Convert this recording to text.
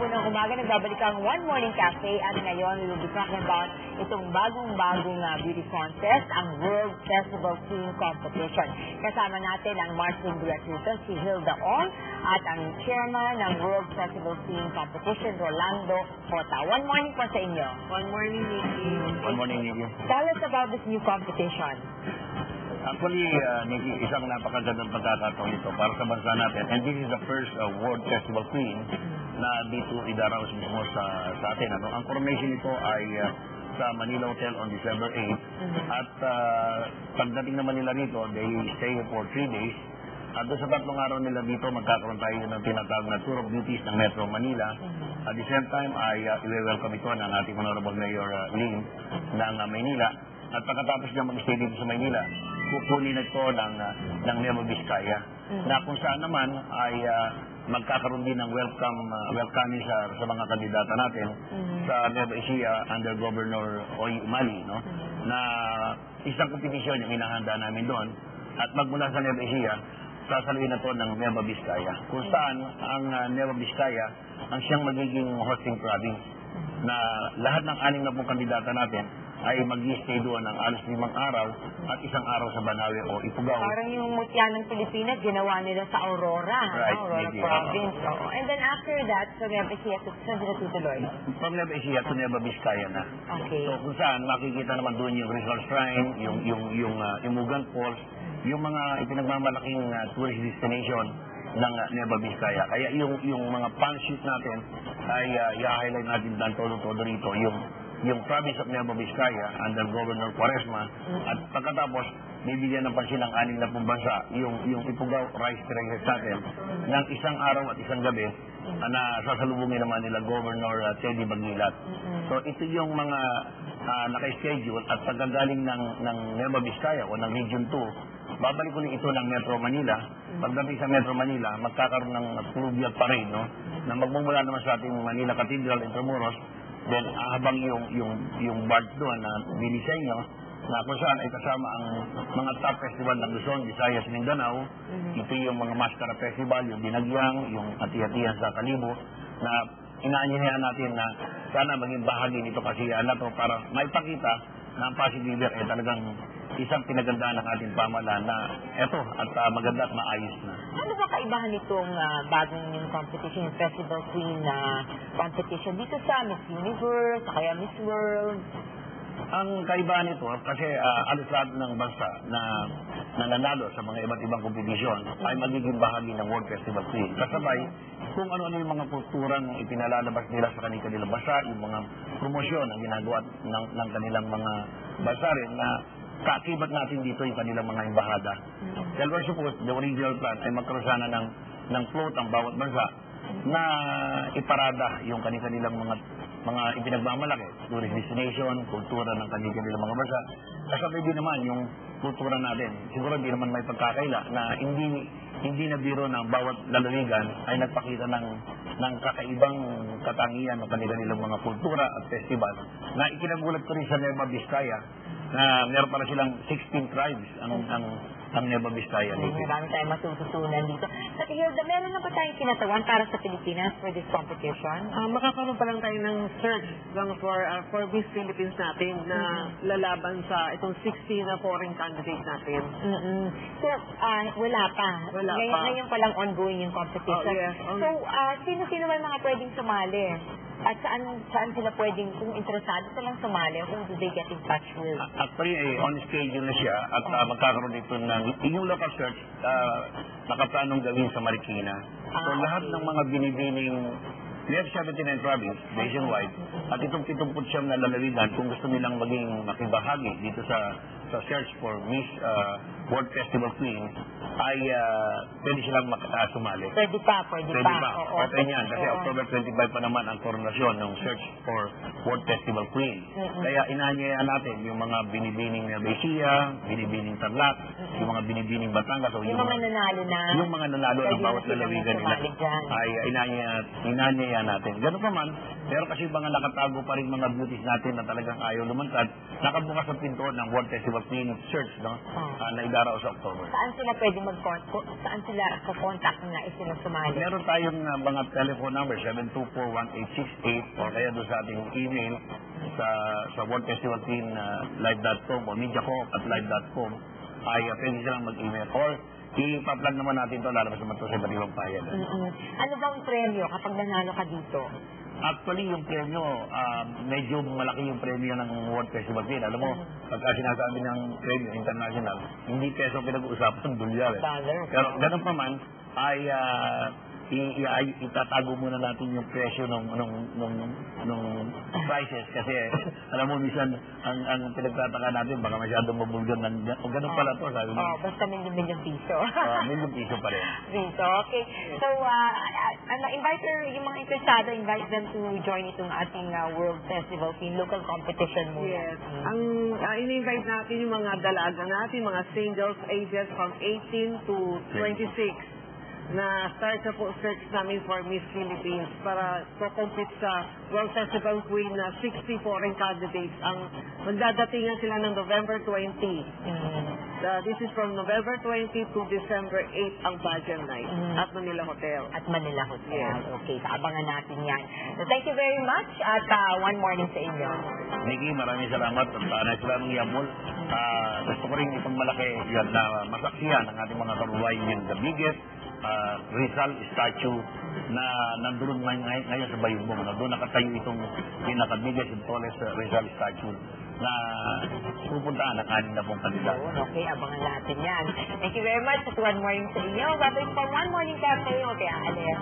ng umaga, nagbabalik ang One Morning Cafe at ngayon we will be talking about itong bagong-bagong beauty contest, ang World Festival Queen Competition. Kasama natin ang marketing director, si Hilda Ong, at ang chairman ng World Festival Queen Competition, Rolando Cota. One morning po sa inyo. One morning, Nikki. Good morning, Nikki. Tell us about this new competition. Actually, Nikki, isang napakagandang pagkakataon ito para sa bansa natin. And this is the first World Festival Queen na dito idaraos mismo sa atin. Ang coronation nito ay sa Manila Hotel on December 8. At pagdating naman nila rito, they stay for 3 days. At doon sa tatlong araw nila dito, magkakaroon tayo ng tinatawag na Tour of Duties ng Metro Manila. At the same time, ay i-welcome ito ng ating Honorable Mayor Lim ng Maynila. At pagkatapos niya mag-stay dito sa Maynila, kukunin ito ng Nueva Vizcaya. Na kung saan naman ay magkakaroon din ng welcoming sa mga kandidata natin sa Nueva Ecija under Governor Oy Umali, no? Na isang kompetisyon yung hinahanda namin doon. At magmula sa Nueva Ecija, sasaluhin na ito ng Nueva Vizcaya. Kung saan ang Nueva Vizcaya ang siyang magiging hosting province na lahat ng 60 kandidata natin ay mag-i-stay doon ng alos 5 araw at 1 araw sa Banawe o Ifugao. Parang yung mutya ng Pilipinas, ginawa nila sa Aurora, right, Aurora Province. And then after that, so Nueva Ecija, saan sila tutuloy? From Nueva Ecija to Nueva Vizcaya na. Okay. So kung saan makikita naman doon yung Rizal Shrine, yung Imugan Falls, yung mga ipinagmamalaking tourist destination ng Nueva Vizcaya. Kaya yung mga pan-shoot natin ay i-highlight natin ng todo-todo rito yung province of Nueva Vizcaya under Governor Quaresma. At pagkatapos, bibigyan ng pansin ng 60 bansa yung Ifugao Rice Terraces natin ng 1 araw at 1 gabi na sasalubungin naman nila Governor Teddy Bagilat. So ito yung mga naka-schedule at pagkagaling ng Nueva Vizcaya o ng Region 2, babalik ulit ito ng Metro Manila. Pagdating sa Metro Manila, magkakaroon ng fluvial parade, no? Na magmumula naman sa ating Manila Cathedral, Intramuros. Then, habang yung barge doon na Biliseño, na kung saan ay kasama ang mga top festival ng Luzon, Visayas, Mindanao. Ito yung mga Mascara Festival, yung Dinagyang, yung Ati-Atihan sa Kalibo, na inaanyayahan natin na sana maging bahagi nito kasi na to para maipakita na ang Pasig River ay talagang isang pinagandaan ng ating pamahalaan na eto at maganda at maayos na. Ano ba kaibahan nitong bagong yung competition, yung Festival Queen competition dito sa Miss Universe, kaya Miss World? Ang kaibahan nito, kasi alos lahat ng bansa na nananalo sa mga iba't ibang kompetisyon ay magiging bahagi ng World Festival Queen. Kasabay, kung ano-ano yung mga kulturang ipinalalabas nila sa kanilang bansa, yung mga promosyon na ginagawa ng kanilang mga bansa rin na kaakibat natin dito yung kanilang mga embahada. Dahil we're supposed, the original plan ay magkaroon sana ng float ang bawat bansa na iparada yung kanilang mga ipinagmamalaki, tourist destination, kultura ng kanilang mga bansa. Kasabay din naman yung kultura natin. Siguro hindi naman may pagkakaila na hindi na biro ng bawat lalawigan ay nagpakita ng kakaibang katangian ng kanilang mga kultura at festival. Na ikinagulat ko rin sa Nueva Vizcaya na meron pala silang 16 tribes ang Nueva Vizcaya. Marami tayong matututunan dito. At Hilda, meron na ba tayong kinatawan para sa Pilipinas for this competition? Makakaroon pa lang tayo ng search lang for Miss Philippines natin na lalaban sa itong 16 na foreign candidates natin. So, wala pa. Wala pa. Ngayon pa lang ongoing yung competition. Oh, yes. So, sino-sino may mga pwedeng sumali? At saan sila pwedeng, kung interesado silang sumali, kung do they get in touch with? Actually, on schedule na siya at magkakaroon dito ng yung local search nakaplanong gawin sa Marikina. So lahat ng mga binibining we have 79 province nationwide at itong 79 na lalawigan kung gusto nilang maging makibahagi dito sa search for Miss World Festival Queen ay pwede silang sumali. Pwede pa. Okay niyan kasi October 25 pa naman ang koronasyon ng search for World Festival Queen. Kaya inaanyayaan natin yung mga binibining Nueva Ecija, binibining Tarlac, yung mga binibining Batangas o yung mga nanalo na yung mga nanalo ng bawat lalawigan nila ay inaanyayaan natin. Ganun pa man, pero kasi mga nakatago pa rin mga beauties natin na talagang ayaw lumantad nakabukas ang pinto ng World Festival Queen Search, no? Na idaraw sa October. Saan sila pwede saan sila contact na sila sumali? Meron tayong mga telephone number, 724-1868, o kaya doon sa ating email sa World Festival Queen live.com o mediacorp@live.com ay pwede silang mag-email. Or ipa-plug naman natin ito, lalabas naman ito sa iba't ibang bayan. Ano bang premyo kapag nanalo ka dito? Actually, yung premyo, medyo malaki yung premyo ng World Festival Queen. Alam mo, pagka sinasabi ng premyo international, hindi peso pinag-uusapan, dolyar. Pero ganun pa man, ay itatago muna natin yung presyo ng prices kasi alam mo minsan ang pinagtataka natin baka masyadong mabulgan o ganun pala to, sabi mo. Basta million piso. Million piso pa rin. Piso, okay. So, invite yung mga interesado, invite them to join itong ating World Festival Queen local competition muna. Yes. Ang in-invite natin yung mga dalaga natin, mga singles ages from 18 to 26. Na start na po search namin for Miss Philippines para compete sa World Festival Queen na 60 foreign candidates. Ang magdadatingan sila ng November 20. This is from November 20 to December 8 ang pageant night at Manila Hotel. Yes. Okay, abangan natin yan. So, thank you very much at one morning sa inyo. Nikki, maraming salamat at naisalamat Yamul. Gusto ko rin ipagmalaki yan na masaksiyan ng ating mga kababayan yung the biggest Rizal statue na nandun ngayon sa Bayumbong. Doon nakatayo itong pinaka-biggest and tallest Rizal statue na pupuntaan ng anin na pong kandidato. Okay, abangan natin yan. Thank you very much at one morning sa inyo. Babalik for one morning cafe. Okay, aalis.